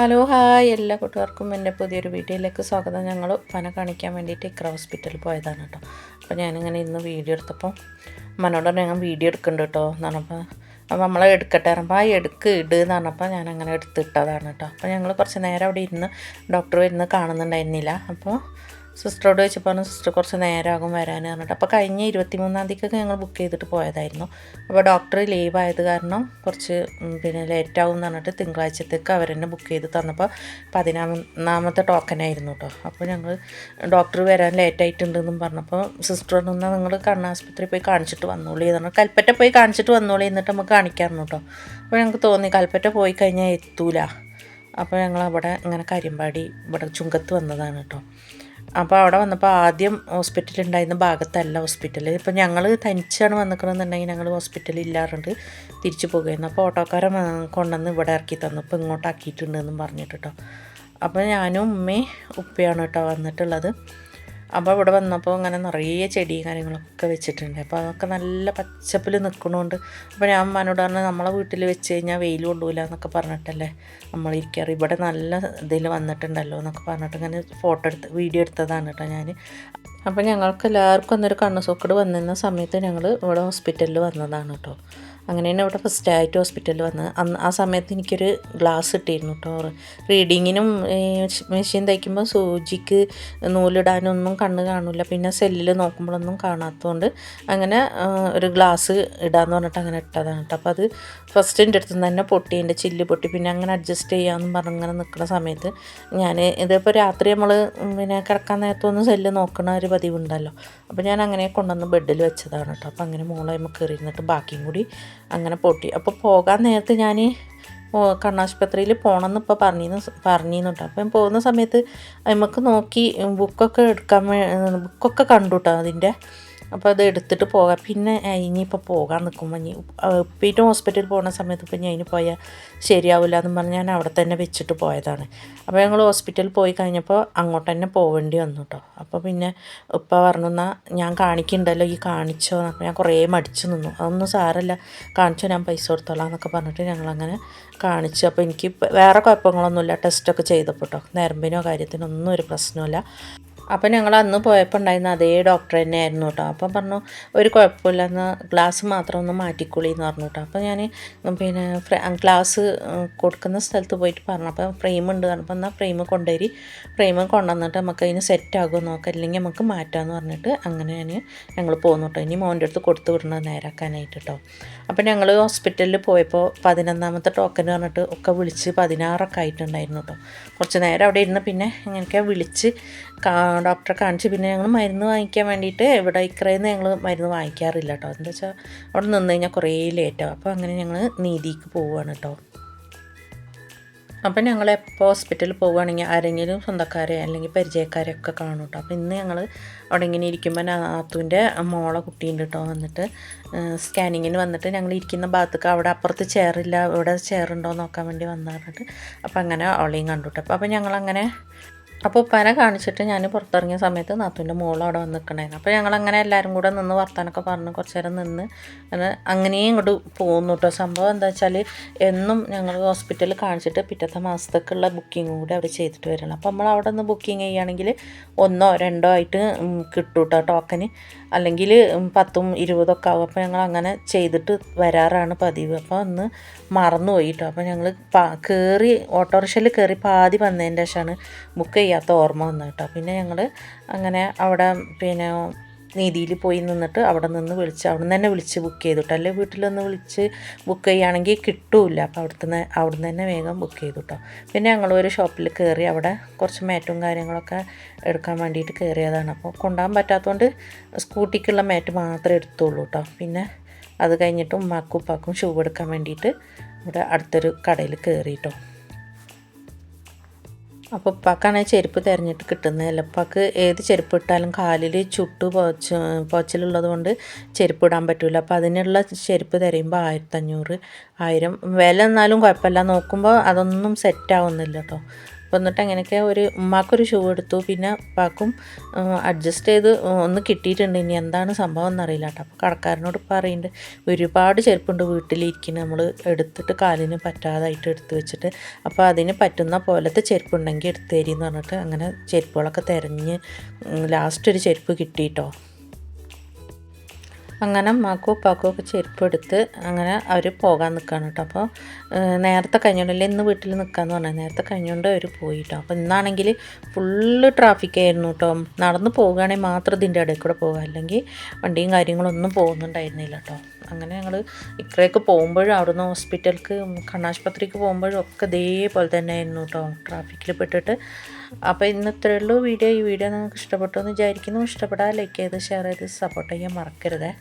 Hello hi എല്ലാ കൂട്ടുകാർക്കും എൻ്റെ പുതിയൊരു വീഡിയോയിലേക്ക് സ്വാഗതം. ഞങ്ങൾ ഉപ്പാനെ കാണിക്കാൻ വേണ്ടിയിട്ട് ഇക്ര ഹോസ്പിറ്റലിൽ പോയതാണ് കേട്ടോ. അപ്പോൾ ഞാനിങ്ങനെ ഇന്ന് വീഡിയോ എടുത്തപ്പോൾ മനോട് ഞാൻ വീഡിയോ എടുക്കുന്നുണ്ട് കേട്ടോ എന്ന് പറഞ്ഞപ്പോൾ നമ്മളെ എടുക്കട്ടെ പറയുമ്പോൾ ആ ഇട് എന്ന് പറഞ്ഞപ്പോൾ ഞാനങ്ങനെ എടുത്തിട്ടതാണ് കേട്ടോ. അപ്പോൾ ഞങ്ങൾ കുറച്ച് നേരം അവിടെ ഇരുന്ന് ഡോക്ടർ വരുന്ന കാണുന്നുണ്ടായിരുന്നില്ല. അപ്പോൾ സിസ്റ്ററോട് ചോദിച്ചപ്പോൾ സിസ്റ്റർ കുറച്ച് നേരമാകും വരാൻ പറഞ്ഞിട്ട് അപ്പോൾ കഴിഞ്ഞ 23-ാം തീയതിക്കൊക്കെ ഞങ്ങൾ ബുക്ക് ചെയ്തിട്ട് പോയതായിരുന്നു. അപ്പോൾ ഡോക്ടർ ലീവ് ആയത് കാരണം കുറച്ച് ലേറ്റാവും എന്ന് പറഞ്ഞിട്ട് തിങ്കളാഴ്ചത്തേക്ക് അവർ തന്നെ ബുക്ക് ചെയ്ത് തന്നപ്പോൾ 11-ാമത്തെ ടോക്കനായിരുന്നു കേട്ടോ. അപ്പോൾ ഞങ്ങൾ ഡോക്ടർ വരാൻ ലേറ്റായിട്ടുണ്ടെന്നും പറഞ്ഞപ്പോൾ സിസ്റ്റർ പറഞ്ഞാൽ നിങ്ങൾ കണ്ണാശുപത്രി പോയി കാണിച്ചിട്ട് വന്നോളി എന്ന് കൽപ്പറ്റ പോയി കാണിച്ചിട്ട് വന്നോളി എന്നിട്ട് നമുക്ക് കാണിക്കാറുണ്ട് കേട്ടോ. അപ്പോൾ ഞങ്ങൾക്ക് തോന്നി കൽപ്പറ്റ പോയി കഴിഞ്ഞാൽ എത്തൂല. അപ്പോൾ ഞങ്ങൾ അവിടെ ഇങ്ങനെ കരിമ്പാടി ഇവിടെ ചുങ്കത്ത് വന്നതാണ് കേട്ടോ. അപ്പോൾ അവിടെ വന്നപ്പോൾ ആദ്യം ഹോസ്പിറ്റൽ ഉണ്ടായിരുന്ന ഭാഗത്തല്ല ഹോസ്പിറ്റൽ. ഇപ്പോൾ ഞങ്ങൾ തനിച്ചാണ് വന്നിക്കണമെന്നുണ്ടെങ്കിൽ ഞങ്ങൾ ഹോസ്പിറ്റലിൽ ഇല്ലാറുണ്ട് തിരിച്ചു പോകുമായിരുന്നു. അപ്പോൾ ഓട്ടോക്കാരൻ കൊണ്ടുവന്ന് ഇവിടെ ഇറക്കി തന്നു. ഇപ്പോൾ ഇങ്ങോട്ടാക്കിയിട്ടുണ്ടെന്നും പറഞ്ഞിട്ട് കേട്ടോ. അപ്പോൾ ഞാനും ഉമ്മയും ഉപ്പയാണ് കേട്ടോ വന്നിട്ടുള്ളത്. അപ്പോൾ ഇവിടെ വന്നപ്പോൾ ഇങ്ങനെ നിറയെ ചെടിയും കാര്യങ്ങളൊക്കെ വെച്ചിട്ടുണ്ട്. അപ്പോൾ അതൊക്കെ നല്ല പച്ചപ്പിൽ നിൽക്കണോണ്ട് അപ്പോൾ ഞാൻ അമ്മനോട് പറഞ്ഞാൽ നമ്മളെ വീട്ടിൽ വെച്ച് കഴിഞ്ഞാൽ വെയിൽ കൊണ്ടൂല എന്നൊക്കെ പറഞ്ഞിട്ടല്ലേ നമ്മൾ ഇരിക്കാറ്. ഇവിടെ നല്ല ഇതിൽ വന്നിട്ടുണ്ടല്ലോ എന്നൊക്കെ പറഞ്ഞിട്ട് ഇങ്ങനെ വീഡിയോ എടുത്തതാണ് കേട്ടോ ഞാൻ. അപ്പോൾ ഞങ്ങൾക്ക് എല്ലാവർക്കും അന്നൊരു കണ്ണ് സൂക്കേട് വന്നിരുന്ന സമയത്ത് ഞങ്ങൾ ഇവിടെ ഹോസ്പിറ്റലിൽ വന്നതാണ് കേട്ടോ. അങ്ങനെയാണ് ഇവിടെ ഫസ്റ്റായിട്ട് ഹോസ്പിറ്റലിൽ വന്നത്. ആ സമയത്ത് എനിക്കൊരു ഗ്ലാസ് ഇട്ടിരുന്നു കേട്ടോ. റീഡിങ്ങിനും മെഷീൻ തയ്ക്കുമ്പോൾ സൂചിക്ക് നൂലിടാനൊന്നും കണ്ണ് കാണില്ല, പിന്നെ സെല്ലിൽ നോക്കുമ്പോഴൊന്നും കാണാത്തതുകൊണ്ട് അങ്ങനെ ഒരു ഗ്ലാസ് ഇടാമെന്ന് പറഞ്ഞിട്ട് അങ്ങനെ ഇട്ടതാണ് കേട്ടോ. അപ്പോൾ അത് ഫസ്റ്റ് എൻ്റെ അടുത്ത് തന്നെ പൊട്ടി, എൻ്റെ ചില്ല് പൊട്ടി. പിന്നെ അങ്ങനെ അഡ്ജസ്റ്റ് ചെയ്യാമെന്നും പറഞ്ഞ് ഇങ്ങനെ നിൽക്കുന്ന സമയത്ത് ഞാൻ ഇതിപ്പോൾ രാത്രി നമ്മൾ കിടക്കാൻ നേരത്തൊന്നും സെല്ല് നോക്കണ ഒരു പതിവുണ്ടല്ലോ. അപ്പോൾ ഞാൻ അങ്ങനെ കൊണ്ടുവന്ന് ബെഡിൽ വെച്ചതാണ് കേട്ടോ. അപ്പോൾ അങ്ങനെ മോളായ്മ കയറി ഇരുന്നിട്ട് ബാക്കിയും കൂടി അങ്ങനെ പൊട്ടി. അപ്പോൾ പോകാൻ നേരത്ത് ഞാൻ കണ്ണാശുപത്രിയിൽ പോകണമെന്ന് ഇപ്പോൾ പറഞ്ഞിരുന്നു കേട്ടോ. അപ്പം പോകുന്ന സമയത്ത് നമുക്ക് നോക്കി ബുക്കൊക്കെ കണ്ടു കേട്ടോ അതിൻ്റെ. അപ്പോൾ അത് എടുത്തിട്ട് പോകാം. പിന്നെ ഇനിയിപ്പോൾ പോകാൻ നിൽക്കുമ്പോൾ ഉപ്പീട്ടും ഹോസ്പിറ്റലിൽ പോകുന്ന സമയത്ത് ഇപ്പം ഞാൻ അതിന് പോയാൽ ശരിയാവില്ല എന്ന് പറഞ്ഞ് ഞാൻ അവിടെ തന്നെ വെച്ചിട്ട് പോയതാണ്. അപ്പോൾ ഞങ്ങൾ ഹോസ്പിറ്റലിൽ പോയി കഴിഞ്ഞപ്പോൾ അങ്ങോട്ട് തന്നെ പോവേണ്ടി വന്നു കേട്ടോ. അപ്പോൾ പിന്നെ ഉപ്പ പറഞ്ഞു എന്നാൽ ഞാൻ കാണിക്കണ്ടല്ലോ ഈ കാണിച്ചോ. അപ്പോൾ ഞാൻ കുറേ മടിച്ചു നിന്നു. അതൊന്നും സാരമില്ല, കാണിച്ചോ, ഞാൻ പൈസ കൊടുത്തോളാം എന്നൊക്കെ പറഞ്ഞിട്ട് ഞങ്ങളങ്ങനെ കാണിച്ചു. അപ്പോൾ എനിക്ക് വേറെ കുഴപ്പങ്ങളൊന്നുമില്ല. ടെസ്റ്റൊക്കെ ചെയ്തപ്പോൾ കേട്ടോ, ഞരമ്പിനോ കാര്യത്തിനൊന്നും ഒരു പ്രശ്നമില്ല. അപ്പം ഞങ്ങൾ അന്ന് പോയപ്പോൾ ഉണ്ടായിരുന്ന അതേ ഡോക്ടർ തന്നെയായിരുന്നു കേട്ടോ. അപ്പം പറഞ്ഞു ഒരു കുഴപ്പമില്ല, എന്നാൽ ഗ്ലാസ് മാത്രം ഒന്ന് മാറ്റിക്കൊള്ളി എന്ന് പറഞ്ഞു കേട്ടോ. അപ്പോൾ ഞാൻ പിന്നെ ഗ്ലാസ് കൊടുക്കുന്ന സ്ഥലത്ത് പോയിട്ട് പറഞ്ഞു. അപ്പോൾ ഫ്രെയിം ഉണ്ട് പറഞ്ഞപ്പോൾ എന്നാൽ ഫ്രെയിം കൊണ്ടുവന്നിട്ട് നമുക്ക് അതിന് സെറ്റാകുമോ നോക്കാം, അല്ലെങ്കിൽ നമുക്ക് മാറ്റാമെന്ന് പറഞ്ഞിട്ട് അങ്ങനെ ഞങ്ങൾ പോന്നു കേട്ടോ. ഇനി മോൻ്റെ അടുത്ത് കൊടുത്തു വിടണത് നേരാക്കാനായിട്ട് കേട്ടോ. അപ്പം ഞങ്ങൾ ഹോസ്പിറ്റലിൽ പോയപ്പോൾ 11-ാമത്തെ ടോക്കൻ പറഞ്ഞിട്ട് ഒക്കെ വിളിച്ച് 16 ആയിട്ടുണ്ടായിരുന്നു കേട്ടോ. കുറച്ച് നേരം അവിടെ ഇരുന്ന് പിന്നെ ഇങ്ങനെയൊക്കെ വിളിച്ച് ഡോക്ടറെ കാണിച്ച് പിന്നെ ഞങ്ങൾ മരുന്ന് വാങ്ങിക്കാൻ വേണ്ടിയിട്ട് ഇവിടെ ഇക്രയിൽ നിന്ന് ഞങ്ങൾ മരുന്ന് വാങ്ങിക്കാറില്ല കേട്ടോ. എന്താ വെച്ചാൽ അവിടെ നിന്ന് കഴിഞ്ഞാൽ കുറേ ലേറ്റാവും. അപ്പോൾ അങ്ങനെ ഞങ്ങൾ നീതിക്ക് പോവുകയാണ് കേട്ടോ. അപ്പം ഞങ്ങൾ എപ്പോൾ ഹോസ്പിറ്റലിൽ പോവുകയാണെങ്കിൽ ആരെങ്കിലും സ്വന്തക്കാരെ അല്ലെങ്കിൽ പരിചയക്കാരെയൊക്കെ കാണും കേട്ടോ. അപ്പോൾ ഇന്ന് ഞങ്ങൾ അവിടെ ഇങ്ങനെ ഇരിക്കുമ്പോൾ നാത്തൂൻ്റെ മോളെ കുട്ടീൻ്റെ കേട്ടോ വന്നിട്ട് സ്കാനിങ്ങിന് വന്നിട്ട് ഞങ്ങൾ ഇരിക്കുന്ന ഭാഗത്തേക്ക് അവിടെ അപ്പുറത്ത് ചെയറില്ല, ഇവിടെ ചെയറുണ്ടോ നോക്കാൻ വേണ്ടി വന്നിട്ട് അപ്പോൾ അങ്ങനെ അവളെയും കണ്ടു കേട്ടോ. അപ്പോൾ ഞങ്ങളങ്ങനെ അപ്പോൾ ഉപ്പാനെ കാണിച്ചിട്ട് ഞാൻ പുറത്തിറങ്ങിയ സമയത്ത് നാത്തൂൻ്റെ മോൾ അവിടെ വന്ന് നിൽക്കണായിരുന്നു. അപ്പോൾ ഞങ്ങളങ്ങനെ എല്ലാവരും കൂടെ നിന്ന് വർത്താനൊക്കെ പറഞ്ഞ് കുറച്ച് നേരം നിന്ന് അങ്ങനെയും ഇങ്ങോട്ട് പോകുന്നു കേട്ടോ. സംഭവം എന്താ വെച്ചാൽ എന്നും ഞങ്ങൾ ഹോസ്പിറ്റലിൽ കാണിച്ചിട്ട് പിറ്റത്തെ മാസത്തേക്കുള്ള ബുക്കിങ്ങും കൂടി അവർ ചെയ്തിട്ട് വരണം. അപ്പോൾ നമ്മൾ അവിടെ നിന്ന് ബുക്കിംഗ് ചെയ്യുകയാണെങ്കിൽ 1 or 2 ആയിട്ട് കിട്ടും കേട്ടോ ടോക്കന്, അല്ലെങ്കിൽ 10 or 20 ഒക്കെ ആകും. അപ്പോൾ ഞങ്ങൾ അങ്ങനെ ചെയ്തിട്ട് വരാറാണ് പതിവ്. അപ്പോൾ അന്ന് മറന്നുപോയി കേട്ടോ. അപ്പോൾ ഞങ്ങൾ ഓട്ടോറിക്ഷയിൽ കയറി പാതി വന്നതിൻ്റെ ശേഷമാണ് ബുക്ക് ചെയ്യാത്ത ഓർമ്മ വന്നു കേട്ടോ. പിന്നെ ഞങ്ങൾ അങ്ങനെ അവിടെ നീതിയിൽ പോയി നിന്നിട്ട് അവിടെ നിന്ന് അവിടെ നിന്ന് വിളിച്ച് ബുക്ക് ചെയ്തിട്ടോ. അല്ലെങ്കിൽ വീട്ടിലൊന്ന് വിളിച്ച് ബുക്ക് ചെയ്യുകയാണെങ്കിൽ കിട്ടില്ല. അപ്പോൾ അവിടെ തന്നെ വേഗം ബുക്ക് ചെയ്തു കേട്ടോ. പിന്നെ ഞങ്ങളൊരു ഷോപ്പിൽ കയറി അവിടെ കുറച്ച് മാറ്റും കാര്യങ്ങളൊക്കെ എടുക്കാൻ വേണ്ടിയിട്ട് കയറിയതാണ്. അപ്പോൾ കൊണ്ടുപോകാൻ പറ്റാത്തതുകൊണ്ട് സ്കൂട്ടിക്കുള്ള മാറ്റ് മാത്രമേ എടുത്തുള്ളൂ കേട്ടോ. പിന്നെ അത് കഴിഞ്ഞിട്ട് ഉമ്മാക്കും ഉപ്പാക്കും ഷൂ എടുക്കാൻ വേണ്ടിയിട്ട് ഇവിടെ അടുത്തൊരു കടയിൽ കയറി കേട്ടോ. അപ്പോൾ ഉപ്പാക്കാണെങ്കിൽ ചെരുപ്പ് തിരഞ്ഞിട്ട് കിട്ടുന്നതല്ല. ഉപ്പാക്ക് ഏത് ചെരുപ്പ് ഇട്ടാലും കാലിൽ പോച്ചിലുള്ളത് കൊണ്ട് ചെരുപ്പ് ഇടാൻ പറ്റില്ല. അപ്പോൾ അതിനുള്ള ചെരുപ്പ് തിരയുമ്പോൾ 1500 1000 വില എന്നാലും കുഴപ്പമില്ല. നോക്കുമ്പോൾ അതൊന്നും സെറ്റാവുന്നില്ല കേട്ടോ. അപ്പോൾ എന്നിട്ട് അങ്ങനെയൊക്കെ ഉമ്മാക്കൊരു ഷൂ എടുത്തു, പിന്നെ ഉപ്പാക്കും അഡ്ജസ്റ്റ് ചെയ്ത് ഒന്ന് കിട്ടിയിട്ടുണ്ട്. ഇനി എന്താണ് സംഭവം എന്നറിയില്ല കേട്ടോ. അപ്പോൾ കടക്കാരനോട് പറയുന്നുണ്ട് ഒരുപാട് ചെരുപ്പുണ്ട് വീട്ടിലിരിക്കുന്നത്, നമ്മൾ എടുത്തിട്ട് കാലിന് പറ്റാതായിട്ട് എടുത്ത് വെച്ചിട്ട്, അപ്പോൾ അതിന് പറ്റുന്ന പോലത്തെ ചെരുപ്പുണ്ടെങ്കിൽ എടുത്ത് തരീന്ന് പറഞ്ഞിട്ട് അങ്ങനെ ചെരുപ്പുകളൊക്കെ തിരഞ്ഞ് ലാസ്റ്റ് ഒരു ചെരുപ്പ് കിട്ടിയിട്ടോ. അങ്ങനെ ഉമ്മാക്കും ഉപ്പാക്കും ഒക്കെ ചെരുപ്പ് എടുത്ത് അങ്ങനെ അവർ പോകാൻ നിൽക്കുകയാണ് കേട്ടോ. അപ്പോൾ നേരത്തെ കഴിഞ്ഞോണ്ടല്ലേ ഇന്ന് വീട്ടിൽ നിൽക്കാമെന്ന് പറഞ്ഞാൽ നേരത്തെ കഴിഞ്ഞുകൊണ്ട് അവർ പോയിട്ടോ. അപ്പോൾ ഇന്നാണെങ്കിൽ ഫുള്ള് ട്രാഫിക്കായിരുന്നു കേട്ടോ. നടന്ന് പോകുകയാണെങ്കിൽ മാത്രം ഇതിൻ്റെ ഇടയിൽ കൂടെ പോകുക, അല്ലെങ്കിൽ വണ്ടിയും കാര്യങ്ങളൊന്നും പോകുന്നുണ്ടായിരുന്നില്ല കേട്ടോ. അങ്ങനെ ഞങ്ങൾ ഇക്കറേക്ക് പോകുമ്പോഴും അവിടുന്ന് ഹോസ്പിറ്റലിലേക്ക് കണ്ണാശുപത്രിക്ക് പോകുമ്പോഴും ഒക്കെ ഇതേപോലെ തന്നെ ആയിരുന്നു കേട്ടോ, ട്രാഫിക്കിൽ പെട്ടിട്ട്. അപ്പോൾ ഇന്നത്രേ ഉള്ളൂ വീഡിയോ. ഈ വീഡിയോ നിങ്ങൾക്ക് ഇഷ്ടപ്പെട്ടു എന്ന് വിചാരിക്കുന്നു. ഇഷ്ടപ്പെടാൻ ലൈക്ക് ചെയ്ത് ഷെയർ ചെയ്ത് സപ്പോർട്ട് ചെയ്യാൻ മറക്കരുതേ.